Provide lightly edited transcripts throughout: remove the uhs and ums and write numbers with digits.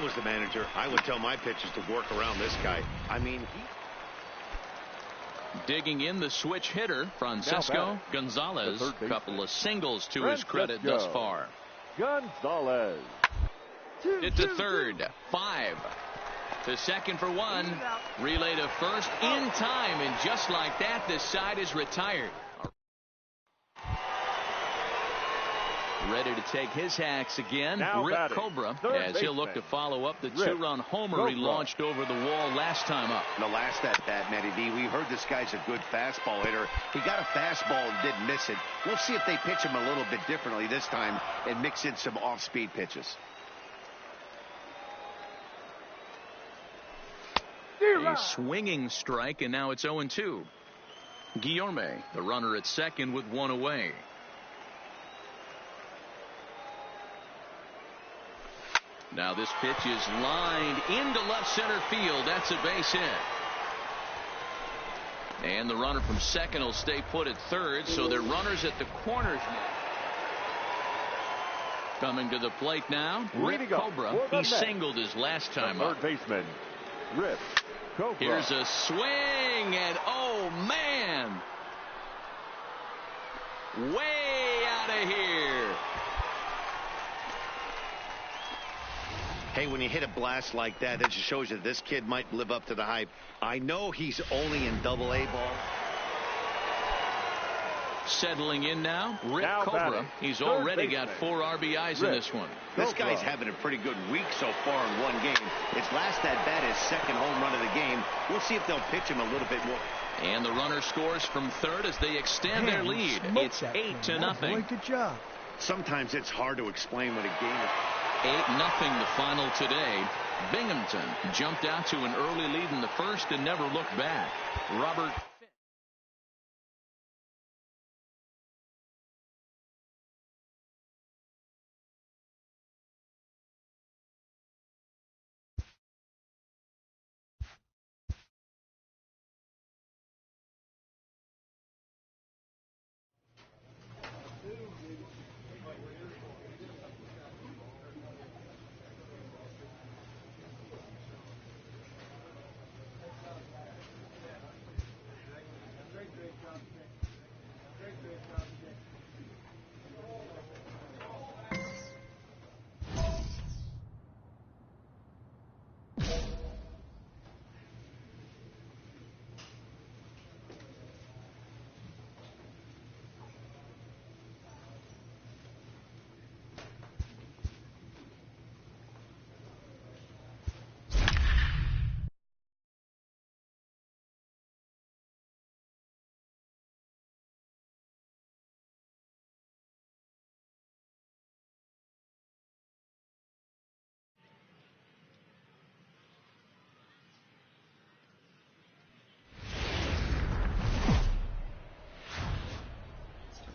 was the manager, I would tell my pitchers to work around this guy. I mean, digging in the switch hitter, Francisco Gonzalez. A couple of singles to his credit thus far. Gonzalez. Hit to third. 5. To second for 1. Relay to first in time. And just like that, this side is retired. Ready to take his hacks again. Now Rip batting, Cobra, as he'll look to follow up the Rip 2-run homer he launched over the wall last time up. the last at bat, Matty D, we heard this guy's a good fastball hitter. He got a fastball and didn't miss it. We'll see if they pitch him a little bit differently this time and mix in some off-speed pitches. A swinging strike, and now it's 0-2. Guillorme, the runner at second with 1 away. Now this pitch is lined into left center field. That's a base hit. And the runner from second will stay put at third, so they're runners at the corners now. Coming to the plate now, Rip Cobra. He singled his last time up. Third baseman, Rip Cobra. Here's a swing, and oh man, way out of here. Hey, when you hit a blast like that, that just shows you this kid might live up to the hype. I know he's only in Double-A ball. Settling in now, Rip Cobra. He's already got 4 RBIs in this one. This guy's having a pretty good week so far in one game. His last at bat is second home run of the game. We'll see if they'll pitch him a little bit more. And the runner scores from third as they extend their lead. It's 8-0. Good job. Sometimes it's hard to explain what a game is. 8-0 the final today. Binghamton jumped out to an early lead in the first and never looked back. Robert.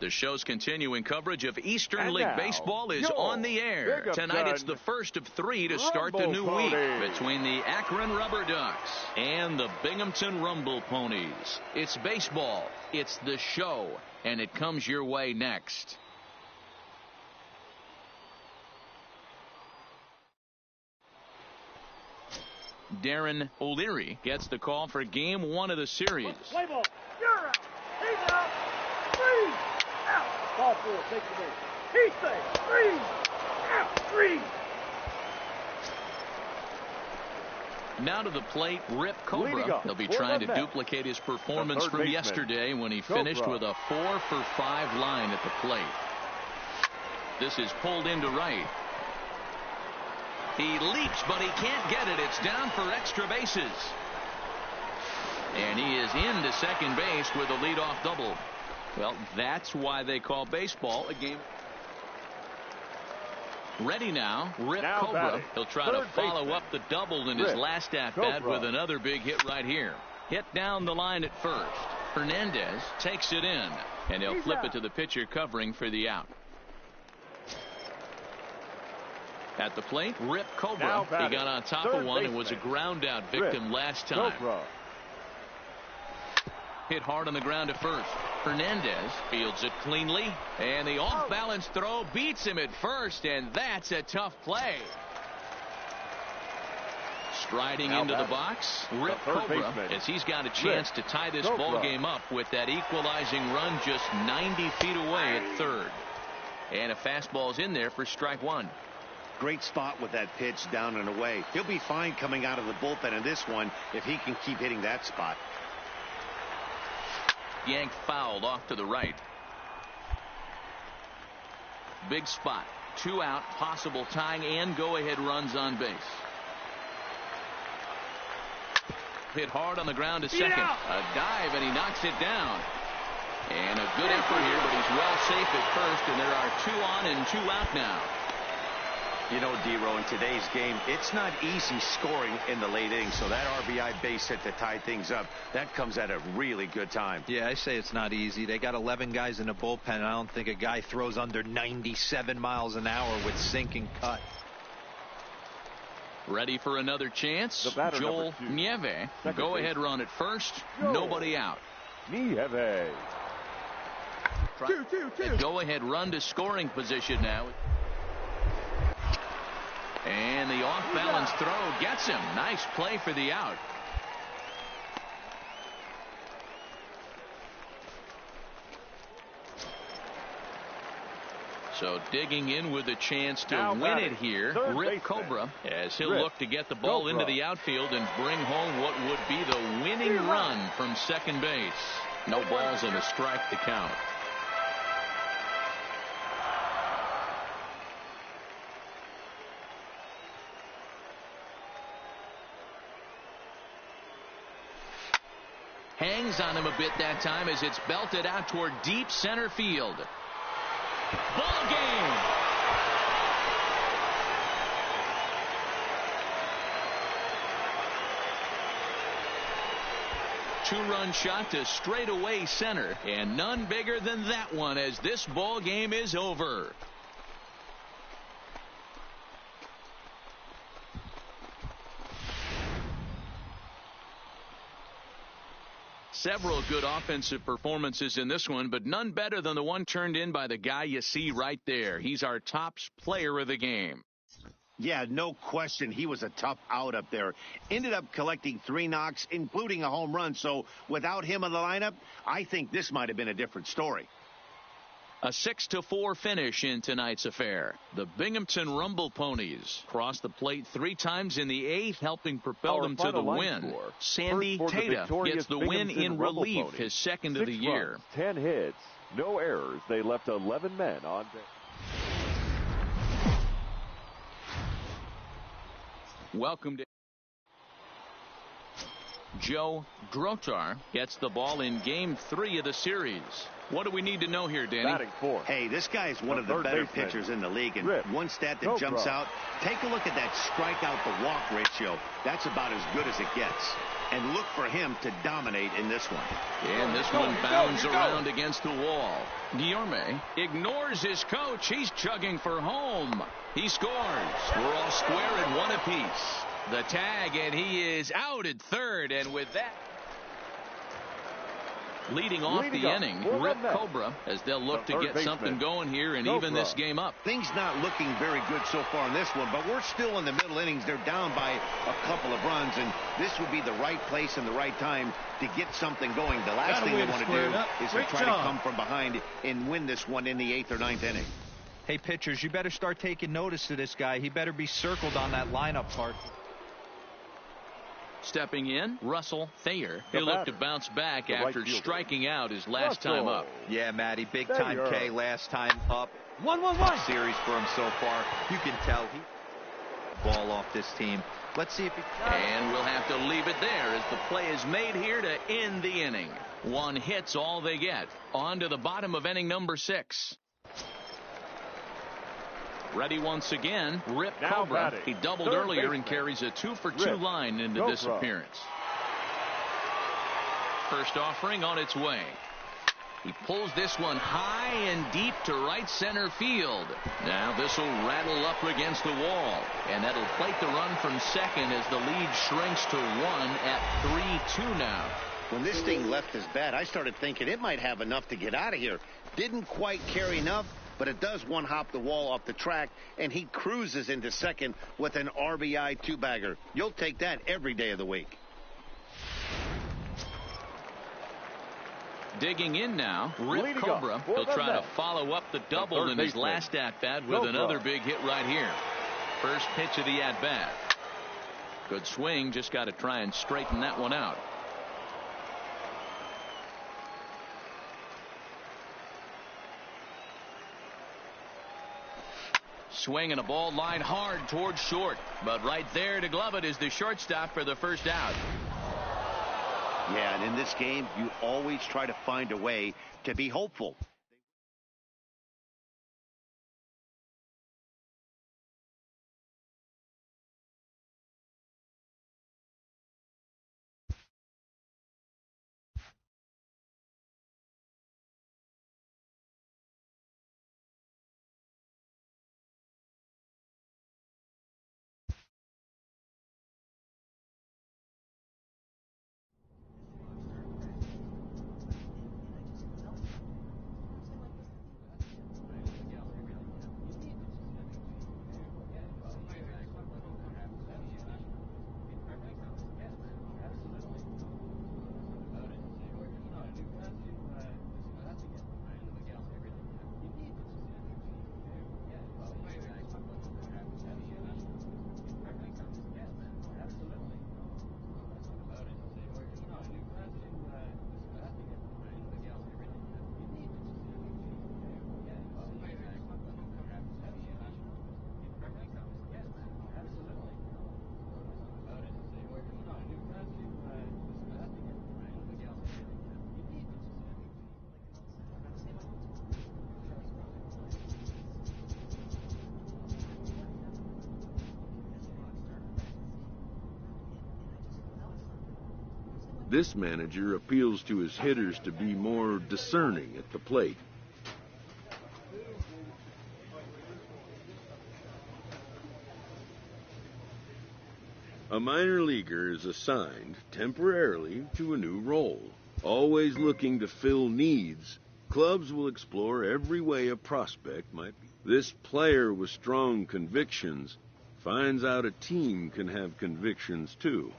The show's continuing coverage of Eastern League Baseball is on the air. Tonight it's the first of 3 to start the new week between the Akron Rubber Ducks and the Binghamton Rumble Ponies. It's baseball, it's the show, and it comes your way next. Darren O'Leary gets the call for game 1 of the series. Play ball. You're out. He's out. 3 out. Ball 4. Take the base. He's safe. 3 out. 3. Now to the plate, Rip Cobra. He'll be trying to duplicate his performance from yesterday when he finished with a 4-for-5 line at the plate. This is pulled into right. He leaps, but he can't get it. It's down for extra bases. And he is into second base with a leadoff double. Well, that's why they call baseball a game. Ready now, Rip Cobra. He'll try to follow up the double in his last at-bat with another big hit right here. Hit down the line at first. Hernandez takes it in, and he'll flip it to the pitcher covering for the out. At the plate, Rip Cobra. He got on top of one and was a ground out victim last time. Hit hard on the ground at first. Hernandez fields it cleanly, and the off-balance throw beats him at first, and that's a tough play. Striding into the box, Rip Cobra, as he's got a chance to tie this ball game up with that equalizing run just 90 feet away at third. And a fastball's in there for strike one. Great spot with that pitch down and away. He'll be fine coming out of the bullpen in this one if he can keep hitting that spot. Yanked fouled off to the right. Big spot. 2 out, possible tying and go-ahead runs on base. Hit hard on the ground to second. A dive, and he knocks it down. And a good effort here, but he's well safe at first, and there are 2 on and 2 out now. You know, D-Row, in today's game, it's not easy scoring in the late innings, so that RBI base hit to tie things up, that comes at a really good time. Yeah, I say it's not easy. They got 11 guys in the bullpen, and I don't think a guy throws under 97 miles an hour with sinking cut. Ready for another chance. Joel Nieve. Go-ahead run at first. Nobody out. Nieve. Go-ahead run to scoring position now. And the off-balance throw gets him. Nice play for the out. So digging in with a chance to win it here, Rip Cobra, as he'll look to get the ball into the outfield and bring home what would be the winning run from second base. No balls and a strike to count. Hangs on him a bit that time as it's belted out toward deep center field. Ball game. Two-run shot to straightaway center, and none bigger than that one as this ball game is over. Several good offensive performances in this one, but none better than the one turned in by the guy you see right there. He's our top player of the game. Yeah, no question. He was a tough out up there. Ended up collecting 3 knocks, including a home run. So without him in the lineup, I think this might have been a different story. A 6-4 finish in tonight's affair. The Binghamton Rumble Ponies crossed the plate 3 times in the 8th, helping propel them to the win. Sandy Tata gets the win in relief, his second of the year. 10 hits, no errors. They left 11 men on base. Welcome to Joe Grotar gets the ball in game 3 of the series. What do we need to know here, Danny? Hey, this guy is one of the better pitchers in the league. And one stat that jumps out, take a look at that strikeout to walk ratio. That's about as good as it gets. And look for him to dominate in this one. And this one bounds around against the wall. Guillorme ignores his coach. He's chugging for home. He scores. We're all square at 1 apiece. The tag, and he is out at third. And with that, leading off the inning, Rip Cobra, as they'll look to get something going here and even this game up. Things not looking very good so far in this one, but we're still in the middle innings. They're down by a couple of runs, and this would be the right place and the right time to get something going. The last thing they want to do is to try to come from behind and win this one in the 8th or 9th inning. Hey, pitchers, you better start taking notice of this guy. He better be circled on that lineup card. Stepping in, Russell Thayer. He'll look to bounce back after striking out his last time up. Yeah, Matty, big time K last time up. 1-1-1 series for him so far. You can tell he ball off this team. Let's see if he and we'll have to leave it there as the play is made here to end the inning. 1 hit's all they get. On to the bottom of inning number 6. Ready once again, Rip Cobra. He doubled earlier and carries a 2-for-2 line into this appearance. First offering on its way. He pulls this one high and deep to right center field. Now this will rattle up against the wall, and that'll plate the run from second as the lead shrinks to 1 at 3-2 now. When this thing left his bat, I started thinking it might have enough to get out of here. Didn't quite carry enough. but it does one-hop the wall off the track, and he cruises into second with an RBI two-bagger. You'll take that every day of the week. Digging in now, Rip Cobra. He'll try to follow up the double in his last at-bat with another big hit right here. First pitch of the at-bat. Good swing, just got to try and straighten that one out. Swinging a ball line hard towards short, but right there to glove it is the shortstop for the first out. Yeah, and in this game, you always try to find a way to be hopeful. This manager appeals to his hitters to be more discerning at the plate. A minor leaguer is assigned temporarily to a new role. Always looking to fill needs, clubs will explore every way a prospect might be. This player with strong convictions finds out a team can have convictions too.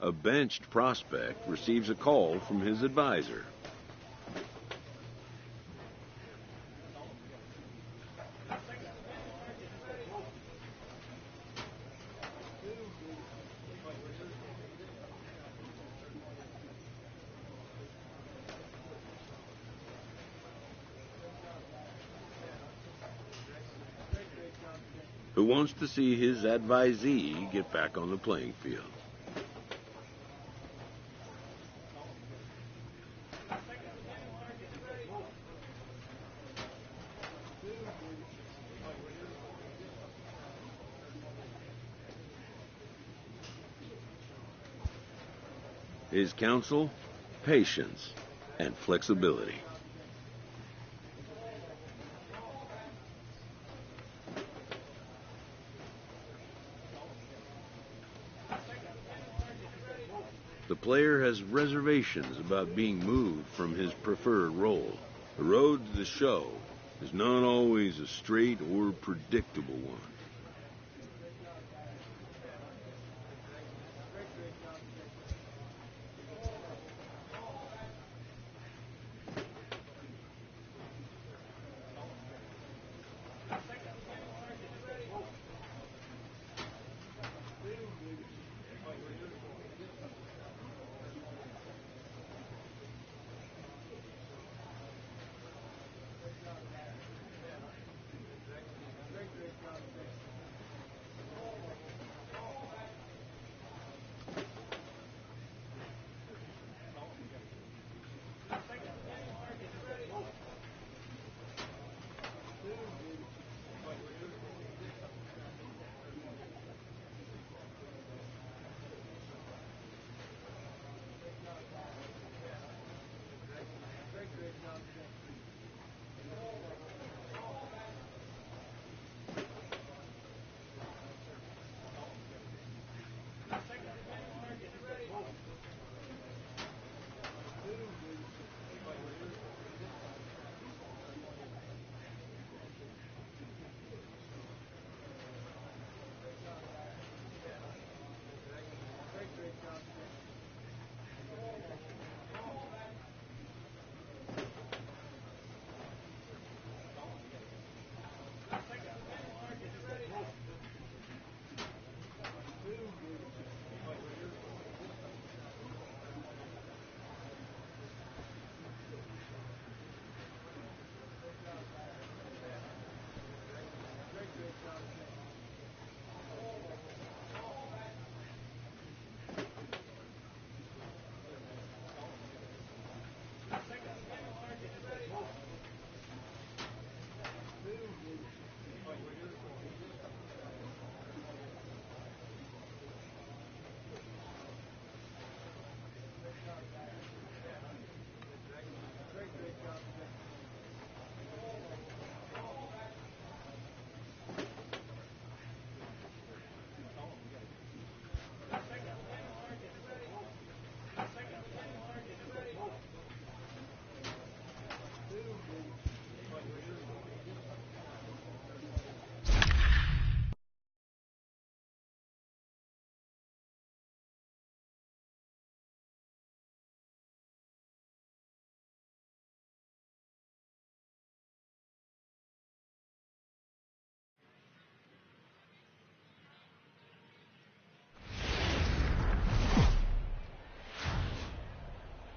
A benched prospect receives a call from his advisor. Who wants to see his advisee get back on the playing field. His counsel, patience, and flexibility. The player has reservations about being moved from his preferred role. The road to the show is not always a straight or predictable one.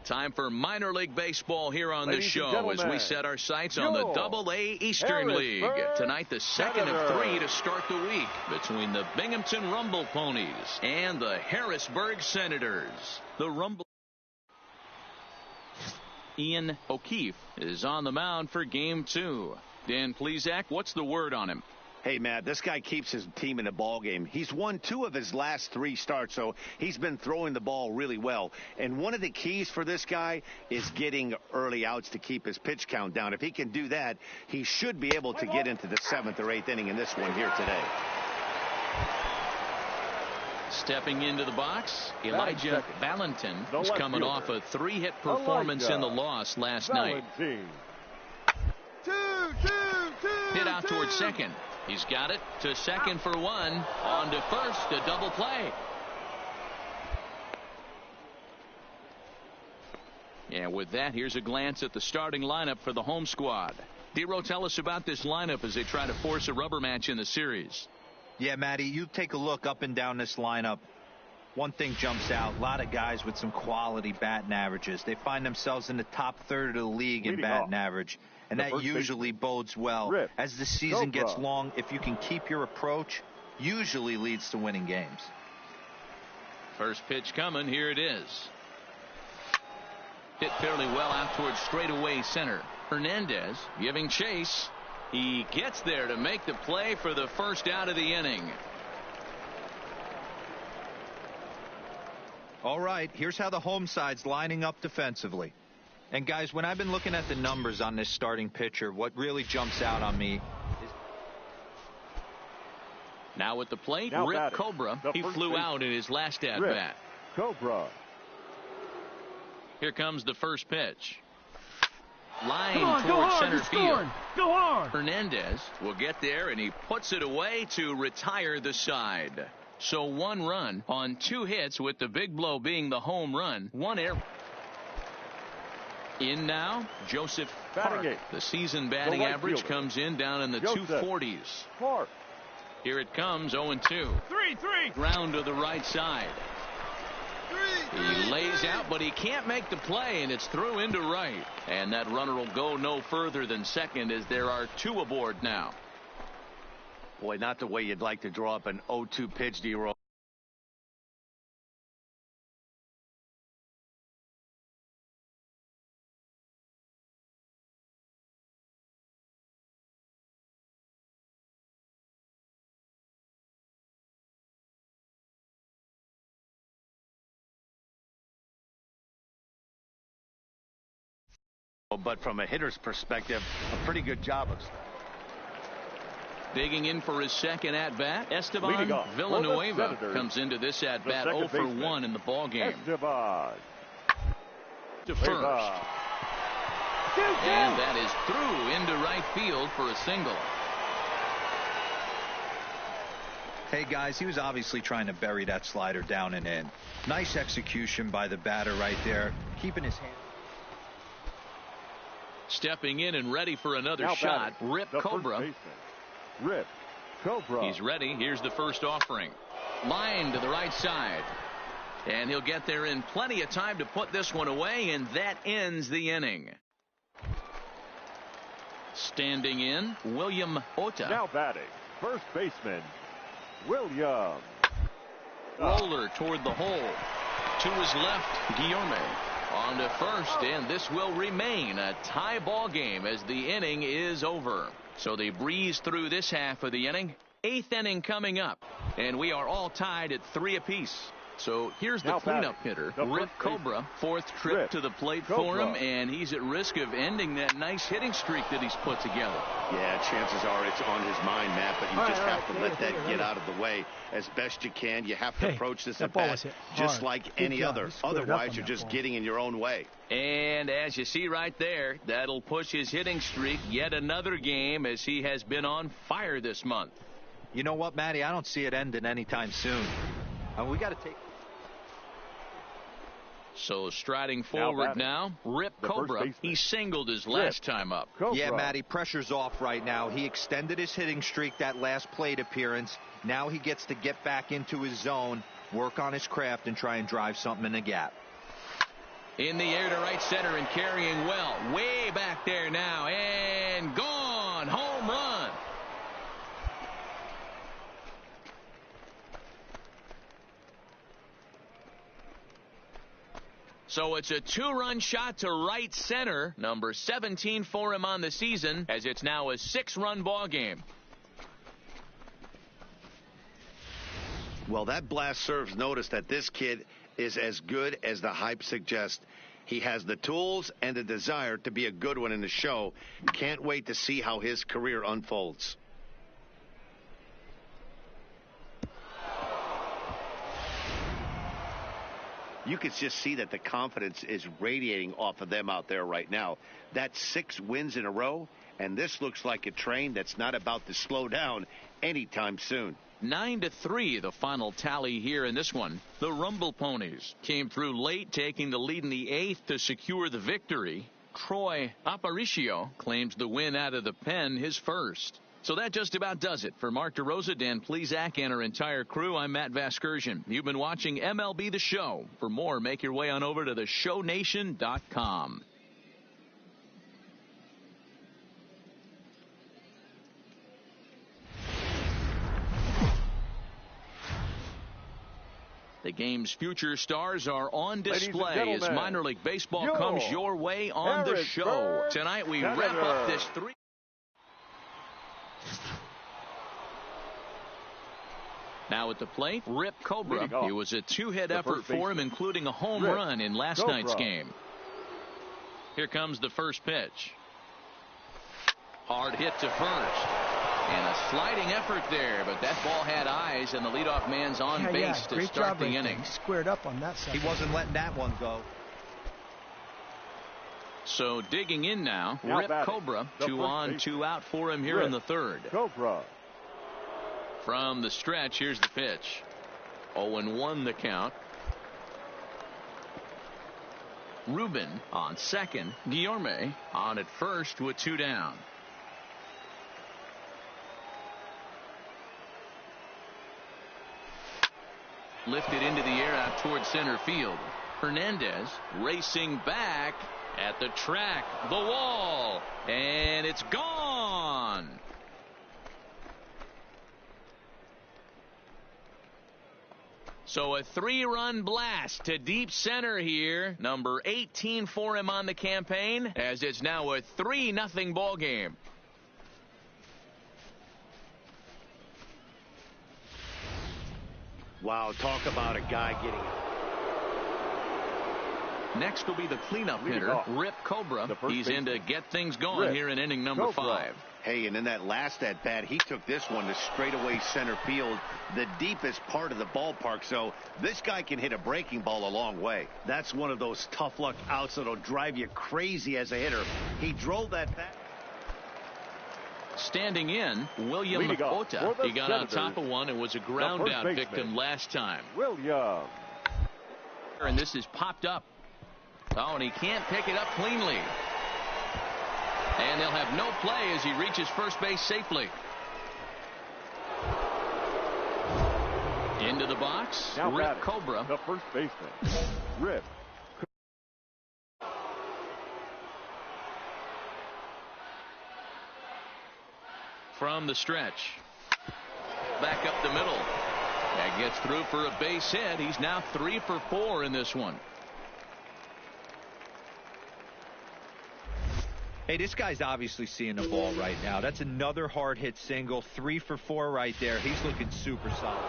Time for minor league baseball here on the show as we set our sights on the Double-A Eastern League. Tonight, the second of three to start the week between the Binghamton Rumble Ponies and the Harrisburg Senators. The Rumble. Ian O'Keefe is on the mound for Game 2. Dan Plesac, what's the word on him? Hey, Matt, this guy keeps his team in a ball game. He's won 2 of his last 3 starts, so he's been throwing the ball really well. And one of the keys for this guy is getting early outs to keep his pitch count down. If he can do that, he should be able to get into the 7th or 8th inning in this one here today. Stepping into the box, Elijah Valentin is coming off a 3-hit performance in the loss last night. Hit out towards second. He's got it to second for 1. On to first, a double play. And with that, here's a glance at the starting lineup for the home squad. Dero, tell us about this lineup as they try to force a rubber match in the series. Yeah, Matty, you take a look up and down this lineup. One thing jumps out, a lot of guys with some quality batting averages. They find themselves in the top third of the league in batting average, and that usually bodes well. As the season gets long, if you can keep your approach, usually leads to winning games. First pitch coming, here it is. Hit fairly well out towards straightaway center. Hernandez giving chase. He gets there to make the play for the first out of the inning. All right, here's how the home side's lining up defensively. And guys, when I've been looking at the numbers on this starting pitcher, what really jumps out on me is... Now at the plate, Rip Cobra. He flew out in his last at-bat. Cobra. Here comes the first pitch. Line towards center field. Go hard. Hernandez will get there, and he puts it away to retire the side. So 1 run on 2 hits, with the big blow being the home run. 1 error. In now, Joseph Park. The season batting average comes in down in the 240s. Park. Here it comes, 0-2. 3-3. Ground to the right side. He lays out, but he can't make the play, and it's through into right. And that runner will go no further than second, as there are 2 aboard now. Boy, not the way you'd like to draw up an 0-2 pitch, Dero. But from a hitter's perspective, a pretty good job of stuff. Digging in for his second at-bat, Esteban Villanueva comes into this at-bat 0 for 1 in the ballgame. Esteban. To first. And that is through into right field for a single. Hey, guys, he was obviously trying to bury that slider down and in. Nice execution by the batter right there, keeping his hand. Stepping in and ready for another shot, Rip Cobra. Rip Cobra. He's ready. Here's the first offering. Line to the right side. And he'll get there in plenty of time to put this one away, and that ends the inning. Standing in, William Ota. Now batting, first baseman, William. Roller toward the hole. To his left, Guillaume. On to first, and this will remain a tie ball game as the inning is over. So they breeze through this half of the inning. 8th inning coming up, and we are all tied at 3 apiece. So here's the cleanup hitter, Rip Cobra. 4th trip to the plate for him, and he's at risk of ending that nice hitting streak that he's put together. Yeah, chances are it's on his mind, Matt, but you just have to let that get out of the way as best you can. You have to approach this at bat just like any other. Otherwise, you're just getting in your own way. And as you see right there, that'll push his hitting streak yet another game, as he has been on fire this month. You know what, Matty? I don't see it ending anytime soon. We got to take... So striding forward now, Rip Cobra. He singled his last time up. Yeah, Matty, pressure's off right now. He extended his hitting streak that last plate appearance. Now he gets to get back into his zone, work on his craft, and try and drive something in the gap. In the air to right center and carrying well. Way back there now, and gone. Home run. So it's a 2-run shot to right center, number 17 for him on the season, as it's now a 6-run ball game. Well, that blast serves notice that this kid is as good as the hype suggests. He has the tools and the desire to be a good one in the show. Can't wait to see how his career unfolds. You could just see that the confidence is radiating off of them out there right now. That's 6 wins in a row, and this looks like a train that's not about to slow down anytime soon. 9-3 the final tally here in this one. The Rumble Ponies came through late, taking the lead in the 8th to secure the victory. Troy Aparicio claims the win out of the pen, his first. So that just about does it. For Mark DeRosa, Dan Plesac, and our entire crew, I'm Matt Vasgersian. You've been watching MLB The Show. For more, make your way on over to theshownation.com. The game's future stars are on display as minor league baseball comes your way on the show. Tonight we wrap up this three. Now at the plate, Rip Cobra. It was a two-hit effort for him, including a home run in last night's game. Here comes the first pitch. Hard hit to first. And a sliding effort there, but that ball had eyes, and the leadoff man's on base to start the inning. Squared up on that side. He wasn't letting that one go. So digging in now, Rip Cobra. 2 on, 2 out for him here in the third. Cobra. From the stretch, here's the pitch. 0-1 the count. Ruben on second. Guillorme on at first with 2 down. Lifted into the air out towards center field. Hernandez racing back at the track, the wall, and it's gone. So a 3-run blast to deep center here. Number 18 for him on the campaign, as it's now a 3-0 ball game. Wow, talk about a guy getting. Next will be the cleanup hitter, Rip Cobra. He's in to get things going here in inning number 5. Hey, and in that last at-bat, he took this one to straightaway center field, the deepest part of the ballpark. So this guy can hit a breaking ball a long way. That's one of those tough luck outs that'll drive you crazy as a hitter. He drove that bat. Standing in, William Ota. He got on top of one and was a ground out victim last time. William. And this is popped up. Oh, and he can't pick it up cleanly. And they'll have no play as he reaches first base safely. Into the box, now Rip Cobra. The first baseman, Rip. From the stretch. Back up the middle. That gets through for a base hit. He's now 3 for 4 in this one. Hey, this guy's obviously seeing the ball right now. That's another hard hit single. 3 for 4 right there. He's looking super solid.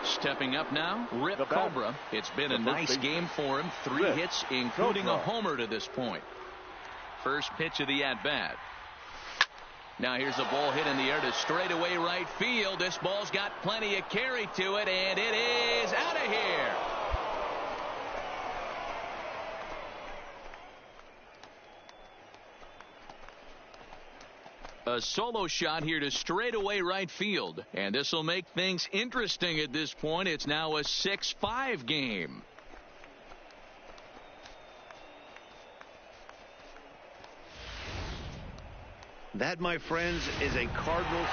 Stepping up now, Rip Cobra. It's been a nice game for him. 3 hits, including a homer to this point. First pitch of the at-bat. Now here's a ball hit in the air to straightaway right field. This ball's got plenty of carry to it, and it is out of here. A solo shot here to straightaway right field, and this will make things interesting at this point. It's now a 6-5 game. That, my friends, is a Cardinals.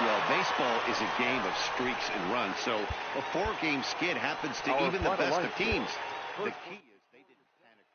Well, baseball is a game of streaks and runs, so a 4-game skid happens to even the best of teams. The key is they didn't panic.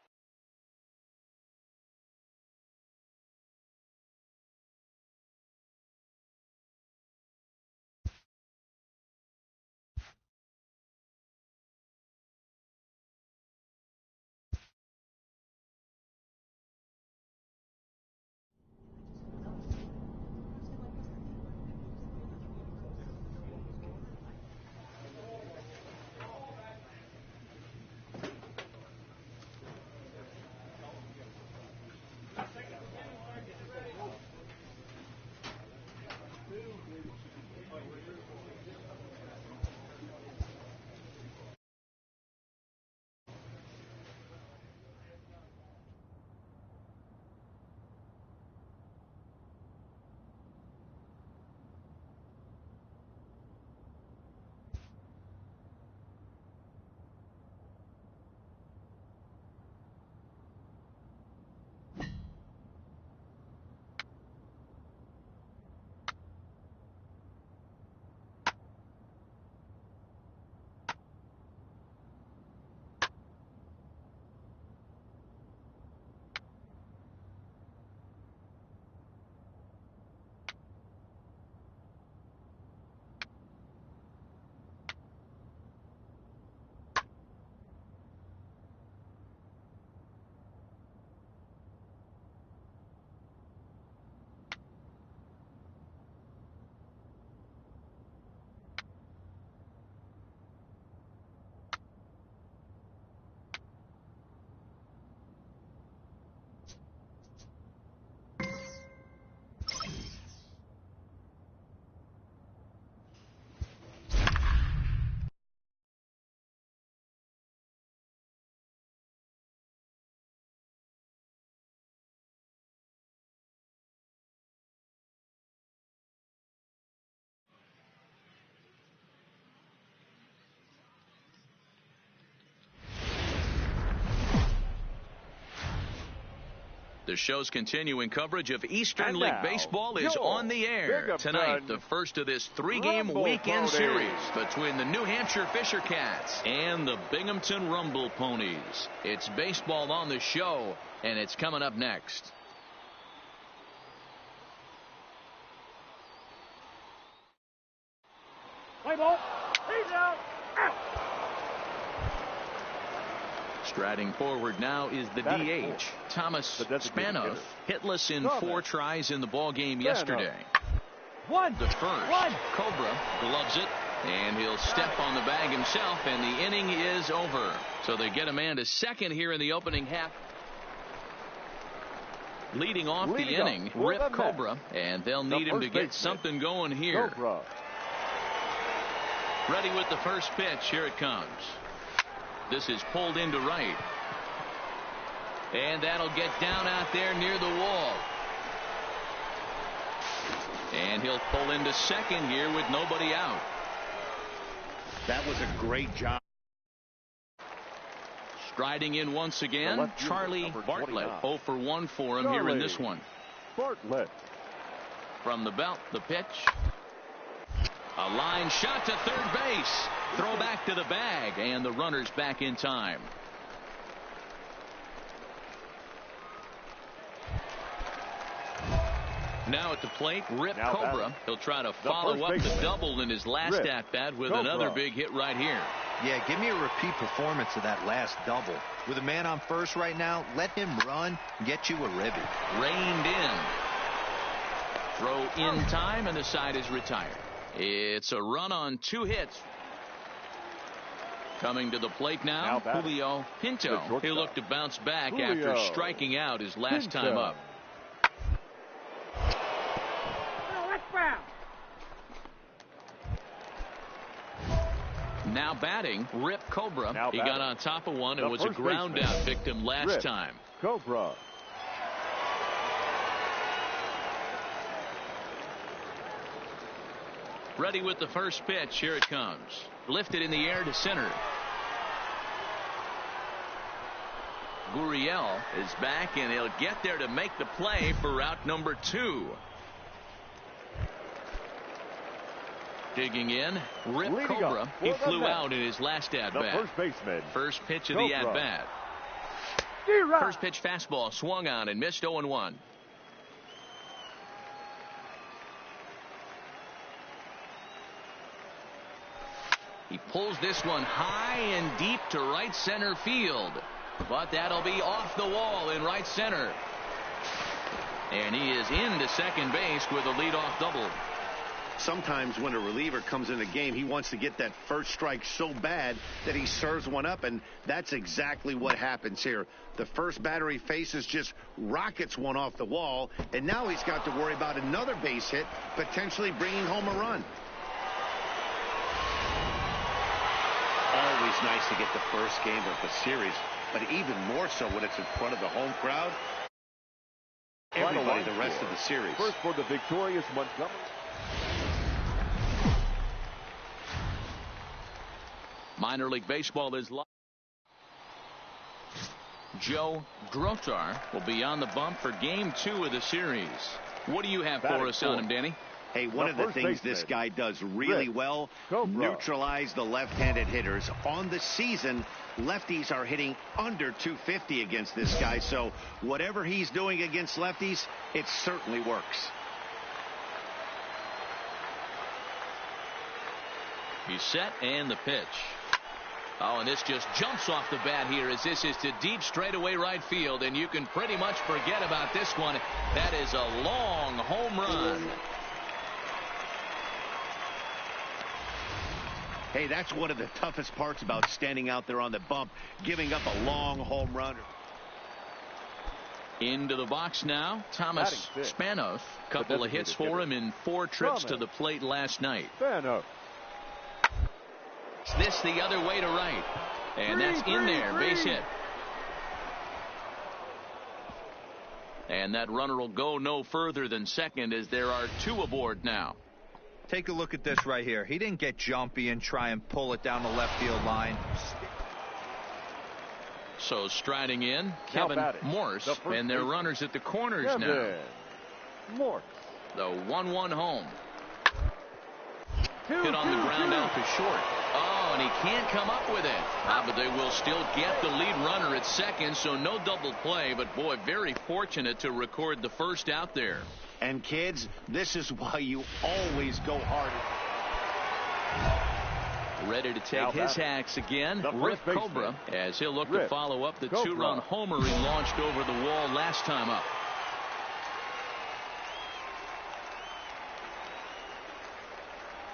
The show's continuing coverage of Eastern League Baseball is on the air. Tonight, the first of this three-game weekend series between the New Hampshire Fisher Cats and the Binghamton Rumble Ponies. It's baseball on the show, and it's coming up next. Play ball. He's out. Out. Striding forward now is the DH, Thomas Spanoff, hitless in 4 tries in the ball game yesterday. The first, Cobra gloves it, and he'll step on the bag himself, and the inning is over. So they get a man to second here in the opening half. Leading off the inning, Rip Cobra, and they'll need him to get something going here. Ready with the first pitch. Here it comes. This is pulled into right. And that'll get down out there near the wall. And he'll pull into second here with nobody out. That was a great job. Striding in once again, Charlie Bartlett. 0 for 1 for him here in this one. Bartlett. From the belt, the pitch. A line shot to third base. Throw back to the bag, and the runner's back in time. Now at the plate, Rip Cobra. He'll try to follow up the double in his last at-bat with another big hit right here. Yeah, give me a repeat performance of that last double. With a man on first right now, let him run and get you a ribby. Reined in. Throw in time, and the side is retired. It's a run on 2 hits. Coming to the plate now, Julio Pinto. He'll look to bounce back after striking out his last time up. Now batting, Rip Cobra. He got on top of one and was a ground out victim last time. Cobra. Ready with the first pitch. Here it comes. Lifted in the air to center. Gurriel is back, and he'll get there to make the play for route number 2. Digging in, Rip Cobra. He flew out in his last at-bat. First pitch of the at-bat. First pitch fastball swung on and missed 0-1. He pulls this one high and deep to right center field. But that'll be off the wall in right center. And he is into second base with a leadoff double. Sometimes when a reliever comes in the game, he wants to get that first strike so bad that he serves one up, and that's exactly what happens here. The first batter he faces just rockets one off the wall, and now he's got to worry about another base hit, potentially bringing home a run. Always nice to get the first game of the series, but even more so when it's in front of the home crowd. Everybody the rest of the series. First for the victorious Montgomery. Minor League Baseball is live. Joe Grotar will be on the bump for game 2 of the series. What do you have for us on him, Danny? Hey, one of the things this guy does really well, neutralize the left-handed hitters. On the season, lefties are hitting under 250 against this guy, so whatever he's doing against lefties, it certainly works. He's set, and the pitch. Oh, and this just jumps off the bat here as this is to deep straightaway right field, and you can pretty much forget about this one. That is a long home run. Hey, that's one of the toughest parts about standing out there on the bump, giving up a long home run. Into the box now, Thomas Spanoff. Couple of hits for him in 4 trips to the plate last night. This the other way to right, and that's in there, base hit. And that runner will go no further than second as there are 2 aboard now. Take a look at this right here. He didn't get jumpy and try and pull it down the left field line. So striding in, Kevin Morse, and their runners at the corners now. Morse. The 1-1 home. Hit on the ground out to short. Oh, and he can't come up with it. But they will still get the lead runner at second, so no double play. But, boy, very fortunate to record the first out there. And, kids, this is why you always go hard. Ready to take his hacks again, Rip Cobra, as he'll look to follow up the two-run homer he launched over the wall last time up.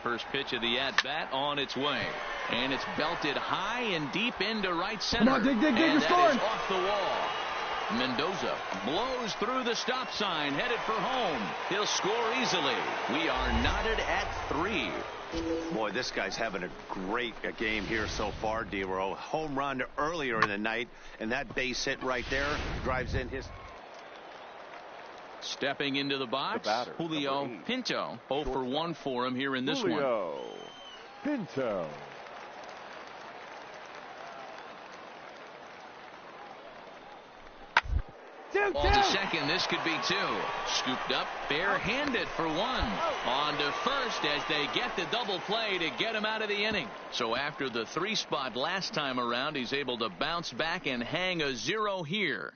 First pitch of the at-bat on its way. And it's belted high and deep into right center. Come on, dig, and you're that scoring. is off the wall. Mendoza blows through the stop sign, headed for home. He'll score easily. We are knotted at 3. Boy, this guy's having a great game here so far, D-Row. Home run earlier in the night, and that base hit right there drives in his... Stepping into the box, Julio Pinto. 0 for 1 for him here in this one. Pinto. Ball to second. This could be 2. Scooped up, barehanded for 1. On to first as they get the double play to get him out of the inning. So after the 3 spot last time around, he's able to bounce back and hang a 0 here.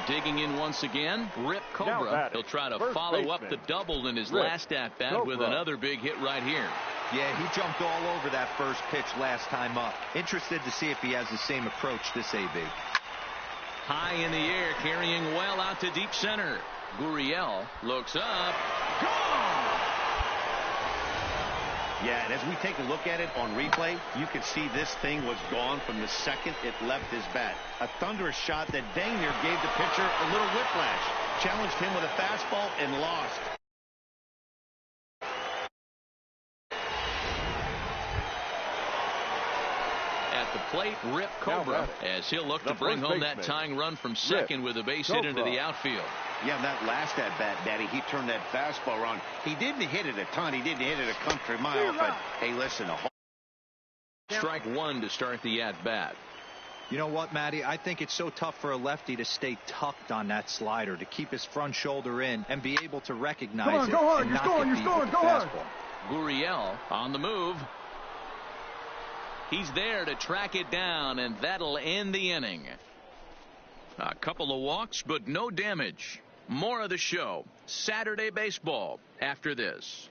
Digging in once again, Rip Cobra. He'll try to follow up the double in his last at-bat with another big hit right here. Yeah, he jumped all over that first pitch last time up. Interested to see if he has the same approach this AB. High in the air, carrying well out to deep center. Gurriel looks up. Gone! Yeah, and as we take a look at it on replay, you can see this thing was gone from the second it left his bat. A thunderous shot that dang near gave the pitcher a little whiplash. Challenged him with a fastball and lost. At the plate, Rip Cobra, as he'll look to bring home that tying run from second with a base hit into the outfield. Yeah, that last at-bat, Daddy, he turned that fastball around. He didn't hit it a ton. He didn't hit it a country mile. But, hey, listen, strike 1 to start the at-bat. You know what, Matty? I think it's so tough for a lefty to stay tucked on that slider, to keep his front shoulder in and be able to recognize it. Go hard, and you're not scoring, get you're beat scoring, with the go hard. fastball. Gurriel on the move. He's there to track it down, and that'll end the inning. A couple of walks, but no damage. More of the show, Saturday baseball, after this.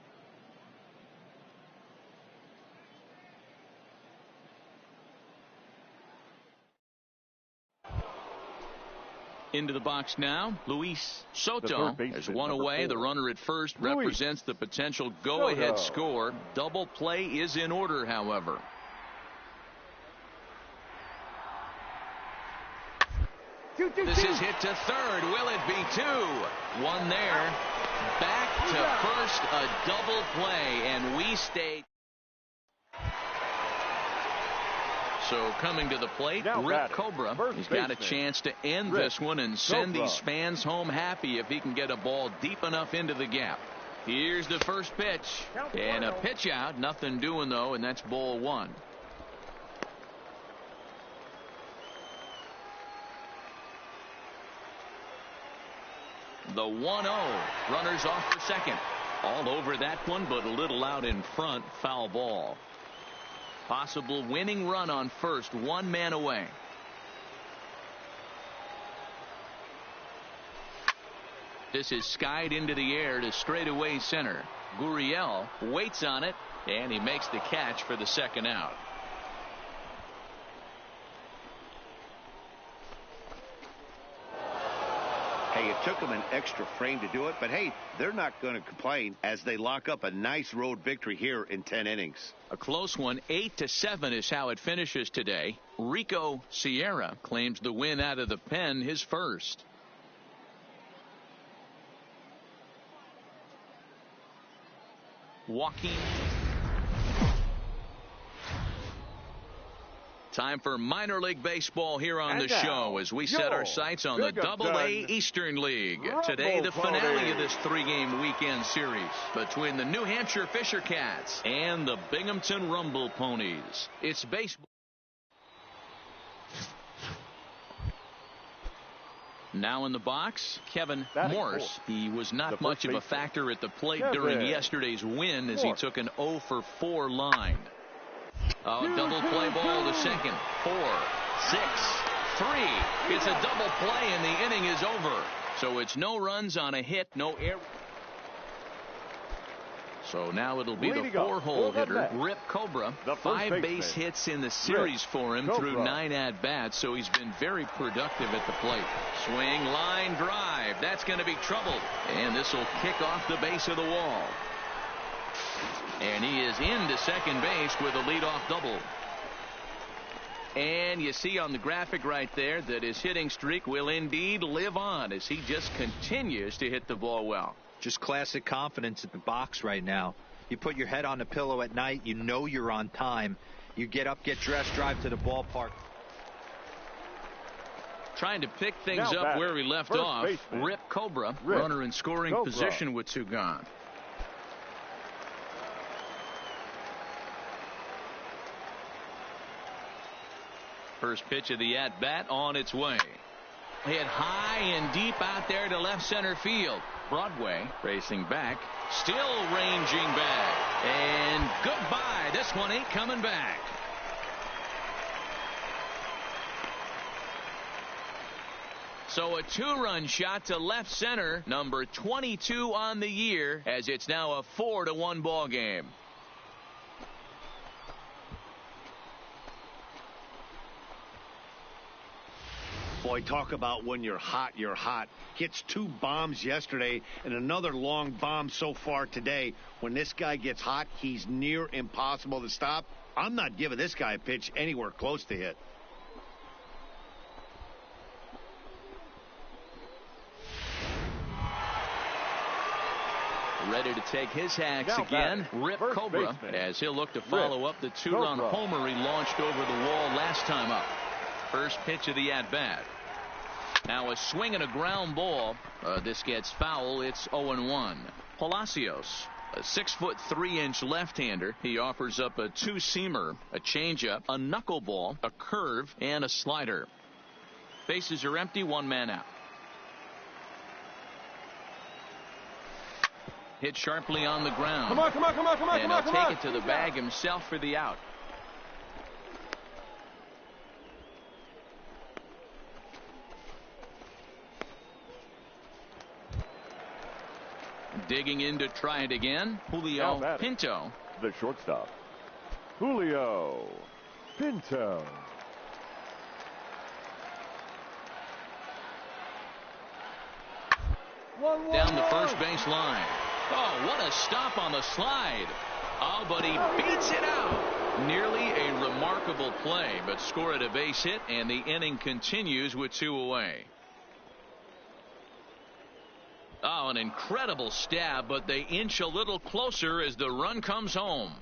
Into the box now, Luis Soto. There's one away. The runner at first represents the potential go-ahead score. Double play is in order, however. This is hit to third. Will it be 2? 1 there. Back to first, a double play, and we stay. So coming to the plate, Rip Cobra. He's got a chance to end this one and send these fans home happy if he can get a ball deep enough into the gap. Here's the first pitch. And a pitch out. Nothing doing, though, and that's ball 1. The 1-0. Runners off for second. All over that one, but a little out in front. Foul ball. Possible winning run on first. 1 man away. This is skied into the air to straightaway center. Gurriel waits on it, and he makes the catch for the second out. Hey, it took them an extra frame to do it, but hey, they're not going to complain as they lock up a nice road victory here in 10 innings. A close one. 8-7 is how it finishes today. Rico Sierra claims the win out of the pen, his first. Joaquin. Time for minor league baseball here on the show as we set our sights on the Double-A Eastern League. Today, the finale of this 3-game weekend series between the New Hampshire Fisher Cats and the Binghamton Rumble Ponies. It's baseball. Now in the box, Kevin Morse. He was not much of a factor at the plate during yesterday's win as he took an 0 for 4 line. Double play ball to second. 4, 6, 3. It's a double play and the inning is over. So it's no runs on a hit, no error. So now it'll be the 4-hole hitter, Rip Cobra. 5 base hits in the series for him through 9 at-bats, so he's been very productive at the plate. Swing, line, drive. That's going to be trouble. And this will kick off the base of the wall. And he is into second base with a leadoff double. And you see on the graphic right there that his hitting streak will indeed live on as he just continues to hit the ball well. Just classic confidence at the box right now. You put your head on the pillow at night, you know you're on time. You get up, get dressed, drive to the ballpark. Trying to pick things up where we left off. Rip Cobra, runner in scoring position with 2 gone. First pitch of the at-bat on its way. Hit high and deep out there to left center field. Broadway racing back, still ranging back, and goodbye. This one ain't coming back. So a 2-run shot to left center, number 22 on the year, as it's now a 4-1 ball game. Boy, talk about when you're hot, you're hot. Hits 2 bombs yesterday and another long bomb so far today. When this guy gets hot, he's near impossible to stop. I'm not giving this guy a pitch anywhere close to hit. Ready to take his hacks again. Rip Cobra, as he'll look to follow up the 2-run homer he launched over the wall last time up. First pitch of the at-bat. Now a swing and a ground ball. This gets foul. It's 0-1. Palacios, a 6'3" left-hander. He offers up a 2-seamer, a changeup, a knuckleball, a curve, and a slider. Bases are empty. 1 man out. Hit sharply on the ground. Come on. And he'll take it to the bag himself for the out. Digging in to try it again, Julio Pinto. The shortstop, Julio Pinto. Down the first base line. Oh, what a stop on the slide. Oh, but he beats it out. Nearly a remarkable play, but scored a base hit, and the inning continues with 2 away. Oh, an incredible stab, but they inch a little closer as the run comes home.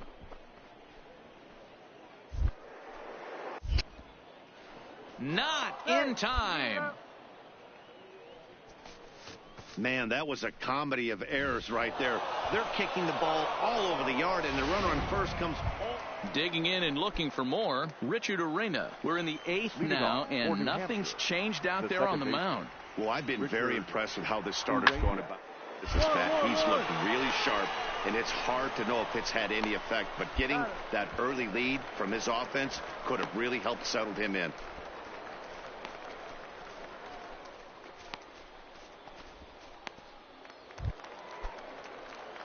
Not in time. Man, that was a comedy of errors right there. They're kicking the ball all over the yard, and the runner on first comes. Digging in and looking for more, Richard Arena. We're in the 8th now, and nothing's changed out there on the mound. Well, I've been very impressed with how this starter's going about. This is that he's looked really sharp, and it's hard to know if it's had any effect. But getting that early lead from his offense could have really helped settle him in.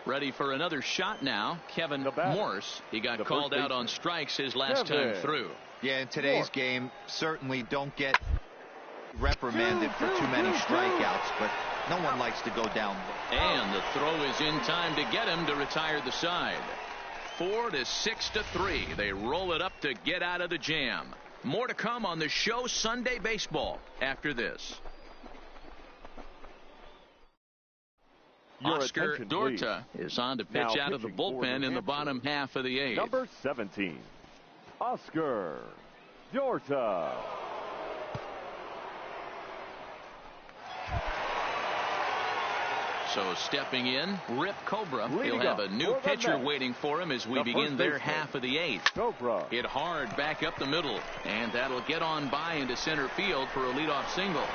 Ready for another shot now, Kevin Morse. He got called out on strikes his last time through. Yeah, in today's game, certainly don't get reprimanded for too many strikeouts, but no one likes to go down. And the throw is in time to get him to retire the side. 4 to 6 to 3. They roll it up to get out of the jam. More to come on the show Sunday Baseball after this. Oscar Dorta is on to pitch out of the bullpen in the bottom half of the 8th. Number 17, Oscar Dorta. So stepping in, Rip Cobra. He'll have a new pitcher waiting for him as we begin their half of the 8th. Hit hard back up the middle, and that'll get on by into center field for a leadoff single.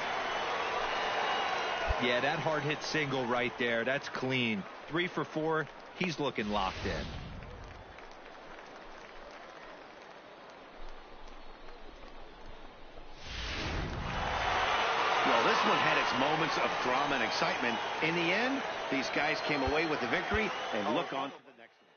Yeah, that hard hit single right there. That's clean. 3 for 4. He's looking locked in. Well, this one had its moments of drama and excitement. In the end, these guys came away with the victory and look on to the next one.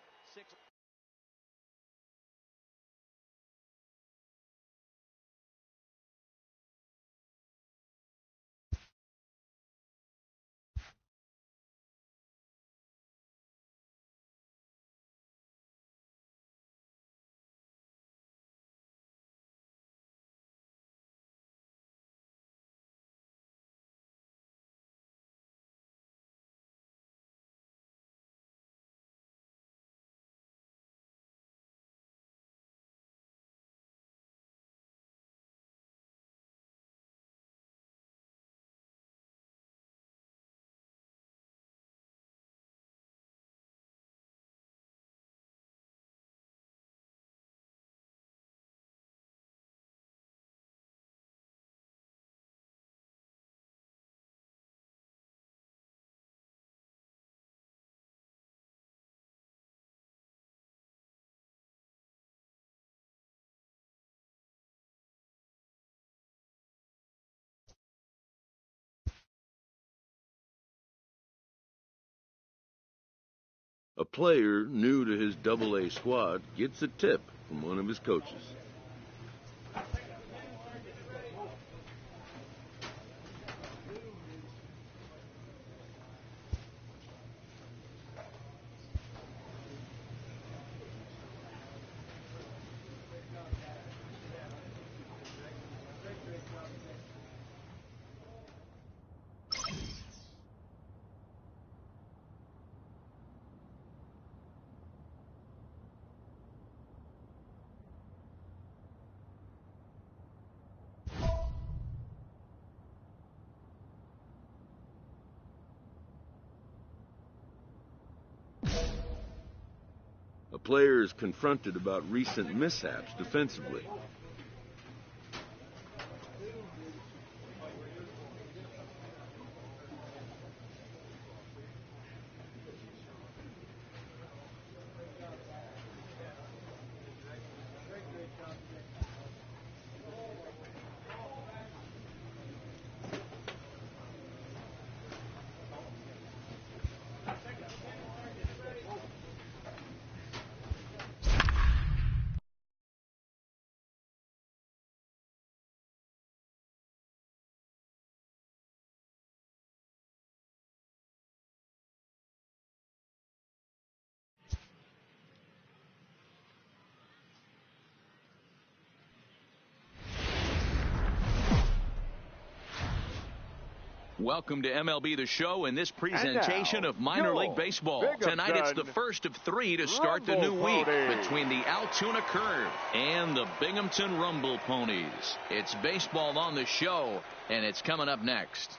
A player new to his AA squad gets a tip from one of his coaches. A player is confronted about recent mishaps defensively. Welcome to MLB The Show and this presentation of minor league baseball. Tonight it's the first of 3 to start the new week between the Altoona Curve and the Binghamton Rumble Ponies. It's baseball on the show, and it's coming up next.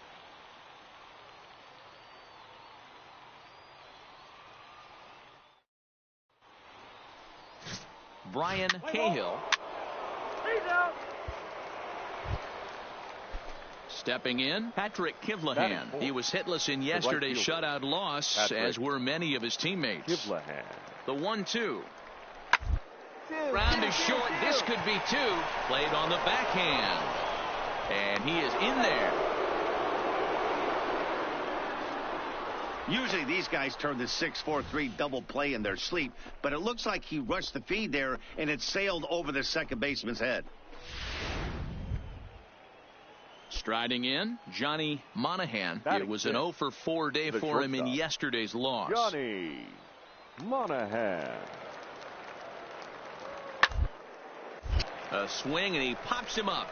Brian Cahill. He's out. Stepping in, Patrick Kivlahan. He was hitless in yesterday's shutout loss, as were many of his teammates. Kivlahan. The 1-2. Round is short. This could be 2. Played on the backhand. And he is in there. Usually these guys turn the 6-4-3 double play in their sleep, but it looks like he rushed the feed there, and it sailed over the second baseman's head. Striding in, Johnny Monahan. It was an 0-for-4 day for him in yesterday's loss. Johnny Monahan. A swing, and he pops him up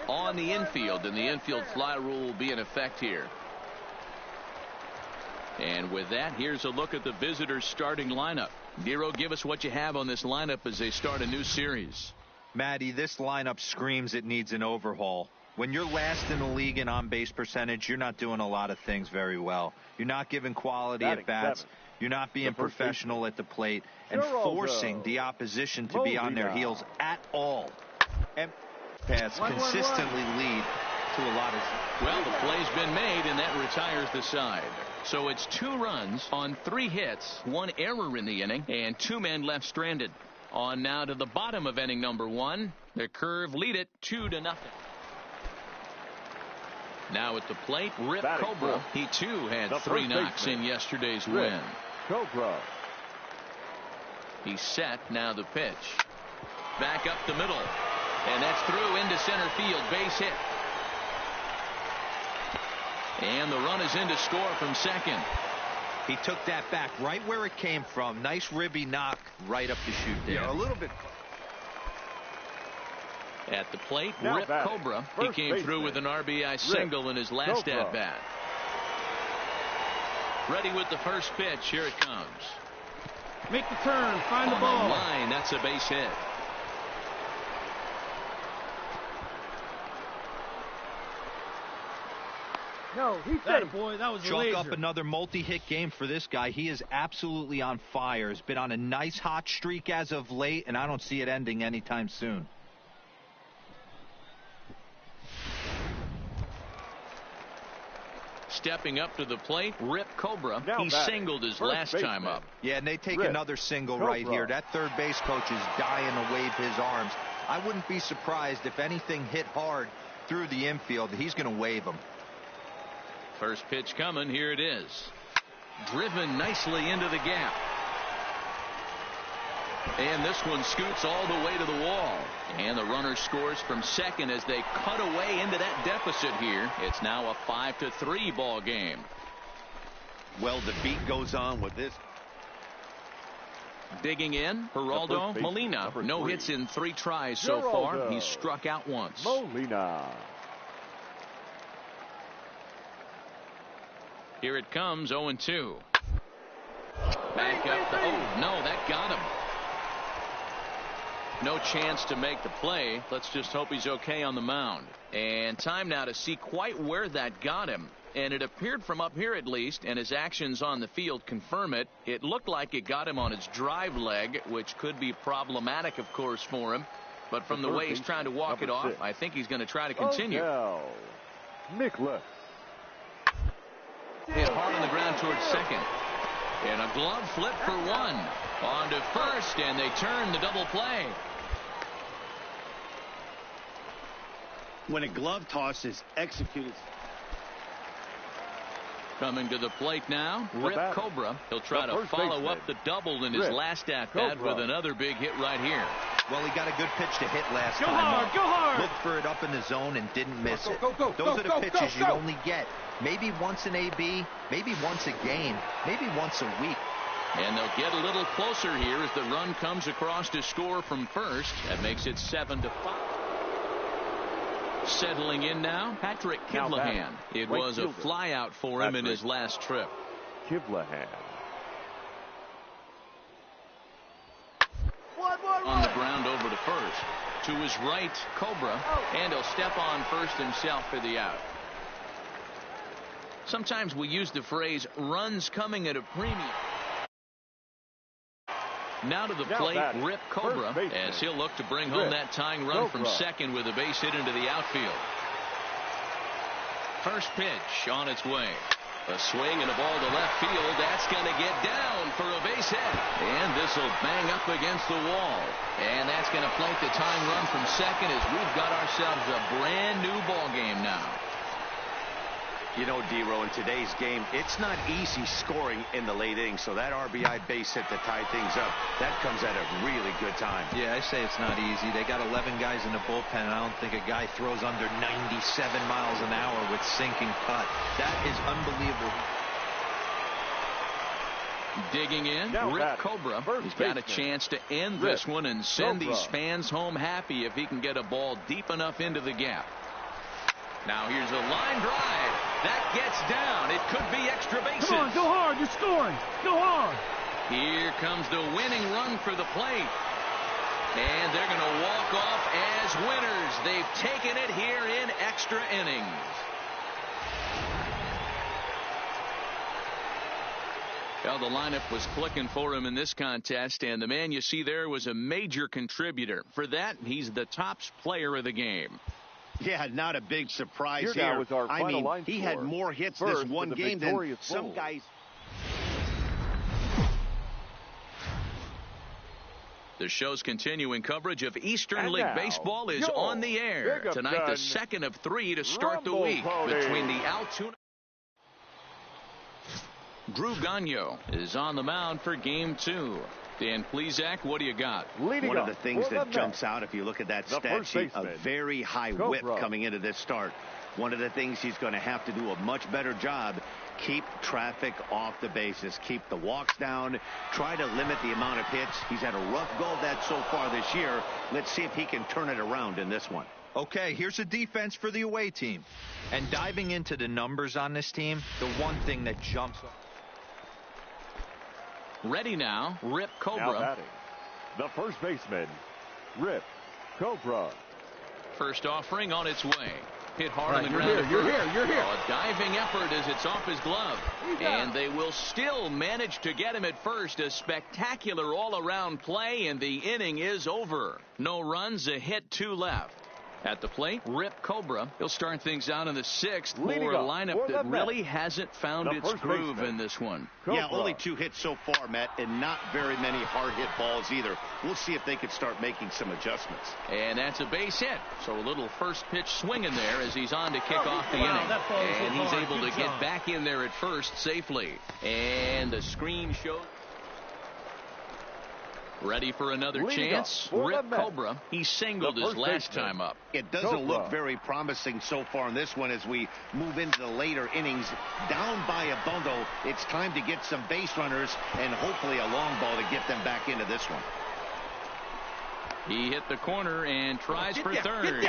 on the infield, and the infield fly rule will be in effect here. And with that, here's a look at the visitors' starting lineup. Nero, give us what you have on this lineup as they start a new series. Matty, this lineup screams it needs an overhaul. When you're last in the league in on-base percentage, you're not doing a lot of things very well. You're not giving quality at bats. You're not being professional at the plate and forcing the opposition to be on their heels at all. And pass consistently lead to a lot of... Well, the play's been made, and that retires the side. So it's 2 runs on 3 hits, 1 error in the inning, and 2 men left stranded. On now to the bottom of inning number 1. The Curve lead it 2-0. Now at the plate, Rip Cobra. He too had 3 knocks in yesterday's win. Cobra. He's set. Now the pitch. Back up the middle. And that's through into center field. Base hit. And the run is in to score from second. He took that back right where it came from. Nice ribby knock right up the chute there. Yeah, a little bit. At the plate, Now Rip batting, Cobra. He first came through with baseman, an RBI single in his last Cobra. at-bat. Ready with the first pitch. Here it comes. Make the turn. Find the On ball. the line, that's a base hit. No, he said, boy, that was a Chalk laser. up another multi-hit game for this guy. He is absolutely on fire. He's been on a nice hot streak as of late, and I don't see it ending anytime soon. Stepping up to the plate, Rip Cobra. Now He batting, singled his first last baseman. time up. Yeah, and they take Rip another single Cobra. right here. That third base coach is dying to wave his arms. I wouldn't be surprised if anything hit hard through the infield. He's going to wave them. First pitch coming. Here it is. Driven nicely into the gap. And this one scoots all the way to the wall. And the runner scores from second as they cut away into that deficit here. It's now a 5-3 ball game. Well, the beat goes on with this. Digging in, Geraldo baseman, Molina. number No 3. hits in 3 tries so far. Geraldo He's struck out once. Molina. Here it comes, 0-2. Back up. Oh, no, that got him. No chance to make the play. Let's just hope he's okay on the mound. And time now to see quite where that got him. And it appeared from up here at least, and his actions on the field confirm it. It looked like it got him on his drive leg, which could be problematic, of course, for him. But from the way he's trying to walk it off, 6. I think he's going to try to continue. Nicholas. Hit hard on the ground towards second. And a glove flip for 1. On to first, and they turn the double play. When a glove toss is executed. Coming to the plate now, Rip batter. Cobra. He'll try The to first follow baseman, up the double in his Rip last at-bat Cobra. with another big hit right here. Well, he got a good pitch to hit last Go time hard, up. go hard. Looked for it up in the zone and didn't miss it. go, Those are the pitches you go. only get maybe once an AB, maybe once a game, maybe once a week. And they'll get a little closer here as the run comes across to score from first. That makes it 7-5. Settling in now, Patrick Now Kivlahan. It right was a fielder. flyout for him in Patrick. his last trip. Kivlahan. On the ground over to first. To his right, Cobra. And he'll step on first himself for the out. Sometimes we use the phrase runs coming at a premium. Now to the Now plate, batting, Rip Cobra, first baseman, as he'll look to bring home Rip that tying run from Cobra. second with a base hit into the outfield. First pitch on its way. A swing and a ball to left field. That's going to get down for a base hit. And this will bang up against the wall. And that's going to plank the tying run from second as we've got ourselves a brand new ball game now. You know, D-Row, in today's game, it's not easy scoring in the late innings, so that RBI base hit to tie things up, that comes at a really good time. Yeah, I say it's not easy. They got 11 guys in the bullpen, and I don't think a guy throws under 97 miles an hour with sinking cut. That is unbelievable. Digging in, Now Rip batting, Cobra. first He's got a baseman, chance to end Rip this one and send Cobra. these fans home happy if he can get a ball deep enough into the gap. Now here's a line drive. That gets down. It could be extra bases. Come on, go hard. You're scoring. Go hard. Here comes the winning run for the plate. And they're going to walk off as winners. They've taken it here in extra innings. Well, the lineup was clicking for him in this contest, and the man you see there was a major contributor. For that, he's the top player of the game. Yeah, not a big surprise Here now here. is our I mean, line he score. had more hits First this one for the game than victorious some Bulls. guys. The show's continuing coverage of Eastern And League now, Baseball is your on the air. Binghamton Tonight, the second of 3 to start the Rumble week Party. between the Altoona. Drew Gagnon is on the mound for game 2. Dan Plesac, what do you got? One of the things that jumps out, if you look at that the stat sheet, a baseman, very high whip coming into this start. One of the things he's going to have to do a much better job, keep traffic off the bases, keep the walks down, try to limit the amount of hits. He's had a rough go of that so far this year. Let's see if he can turn it around in this one. Okay, here's a defense for the away team. And diving into the numbers on this team, the one thing that jumps up. Ready now, Rip Now Cobra. batting, the first baseman, Rip Cobra. First offering on its way. Hit hard on the ground. You're here. A diving effort as it's off his glove. And they will still manage to get him at first. A spectacular all-around play, and the inning is over. No runs, a hit, 2 left. At the plate, Rip Cobra. He'll start things out in the 6th for a lineup that really hasn't found its groove in this one. Yeah, only 2 hits so far, Matt, and not very many hard hit balls either. We'll see if they can start making some adjustments. And that's a base hit. So a little first pitch swing in there as he's on to kick off the inning. And he's able to get back in there at first safely. And the screen shows. Ready for another chance. Rip Cobra. He singled his last time up. It doesn't look very promising so far in this one as we move into the later innings. Down by a bundle, it's time to get some base runners and hopefully a long ball to get them back into this one. He hit the corner and tries for third.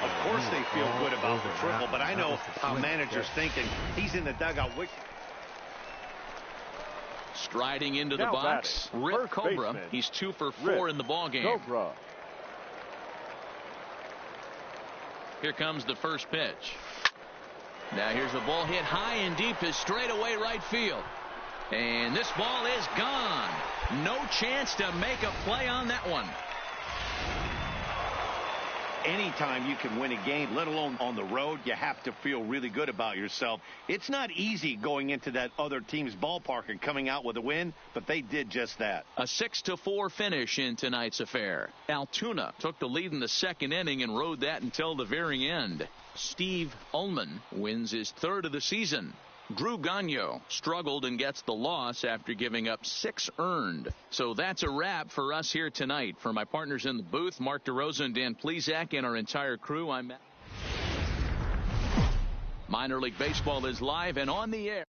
Of course they feel good about the triple, but I know how managers thinking. He's in the dugout wishing. Striding into the box, Rip Cobra. He's 2 for 4 in the ballgame. Here comes the first pitch. Now here's the ball hit high and deep to straightaway right field. And this ball is gone. No chance to make a play on that one. Anytime you can win a game, let alone on the road, you have to feel really good about yourself. It's not easy going into that other team's ballpark and coming out with a win, but they did just that. A 6-4 finish in tonight's affair. Altoona took the lead in the 2nd inning and rode that until the very end. Steve Ullman wins his 3rd of the season. Drew Gagnon struggled and gets the loss after giving up 6 earned. So that's a wrap for us here tonight. For my partners in the booth, Mark DeRosa and Dan Plesac, and our entire crew, I'm Matt. Minor League Baseball is live and on the air.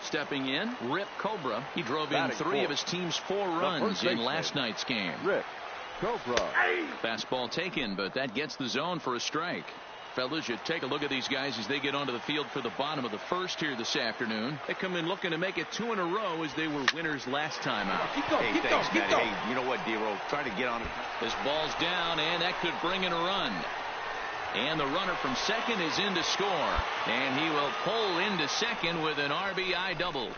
Stepping in, Rip Cobra. He drove in 3 of his team's 4 runs in last night's game. Rip Cobra. Fastball taken, but that gets the zone for a strike. Fellas, you take a look at these guys as they get onto the field for the bottom of the 1st here this afternoon. They come in looking to make it 2 in a row as they were winners last time out. Keep going. Hey, you know what, D-Roll? Try to get on it. This ball's down, and that could bring in a run. And the runner from second is in to score. And he will pull into second with an RBI double.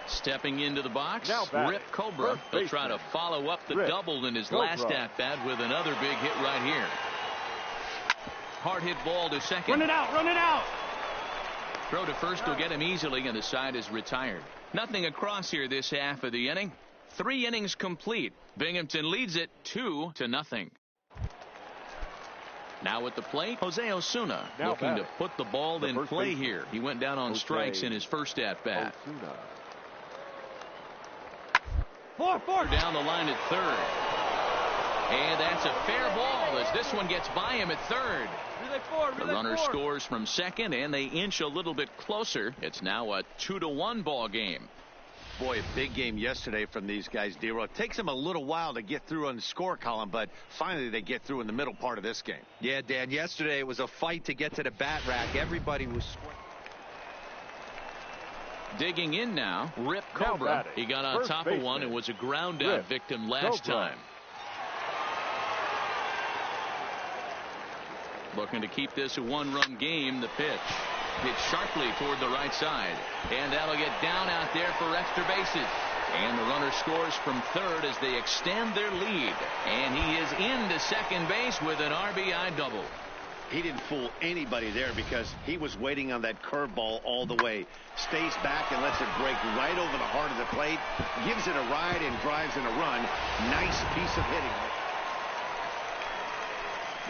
Stepping into the box, Rip Cobra. He'll try to follow up the double in his last at-bat with another big hit right here. Hard hit ball to second. Run it out. Throw to first will get him easily, and the side is retired. Nothing across here this half of the inning. 3 innings complete. Binghamton leads it 2-0. Now at the plate, Jose Osuna looking to put the ball in play here. He went down on strikes in his first at-bat. Down the line at third. And that's a fair ball as this one gets by him at third. The runner scores from second, and they inch a little bit closer. It's now a 2-1 ball game. Boy, a big game yesterday from these guys, D-Roll. It takes them a little while to get through on the score column, but finally they get through in the middle part of this game. Yeah, Dan, yesterday it was a fight to get to the bat rack. Everybody was digging in now, Rip Cobra. He got on top of one and was a ground out victim last time. Looking to keep this a 1-run game. The pitch. Hit sharply toward the right side. And that'll get down out there for extra bases. And the runner scores from third as they extend their lead. And he is into second base with an RBI double. He didn't fool anybody there because he was waiting on that curveball all the way. Stays back and lets it break right over the heart of the plate. Gives it a ride and drives in a run. Nice piece of hitting.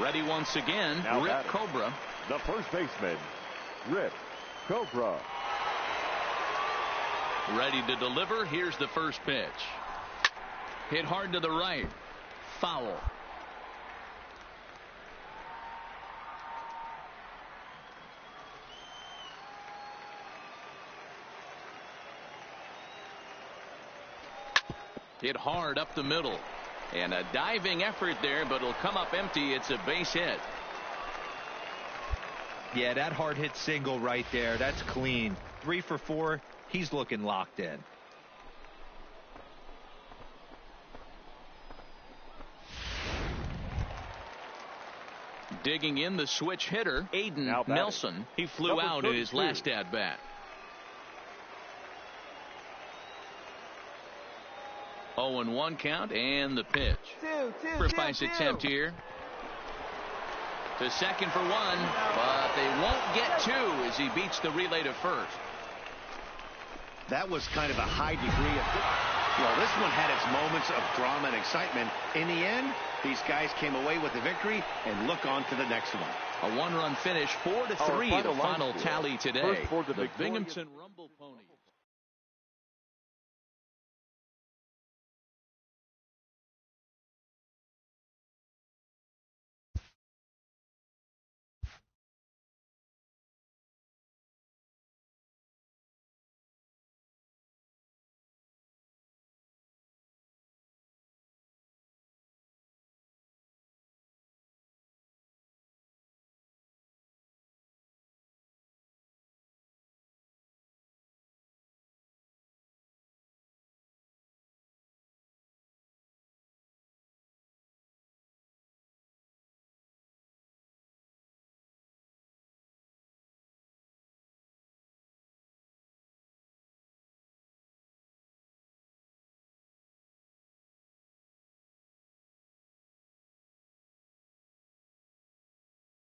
Ready once again, now Rip Cobra. The first baseman, Rip Cobra. Ready to deliver. Here's the first pitch. Hit hard to the right. Foul. Hit hard up the middle. And a diving effort there, but it'll come up empty. It's a base hit. Yeah, that hard hit single right there. That's clean. 3 for 4. He's looking locked in. Digging in the switch hitter, Aiden Nelson. He flew out in his last at bat. 0-1 count and the pitch. Sacrifice attempt here. To second for 1, but they won't get 2 as he beats the relay to first. That was kind of a high degree of... Well, this one had its moments of drama and excitement. In the end, these guys came away with the victory and look on to the next one. A 1-run finish, 4-3, the final tally today. The Binghamton Rumble.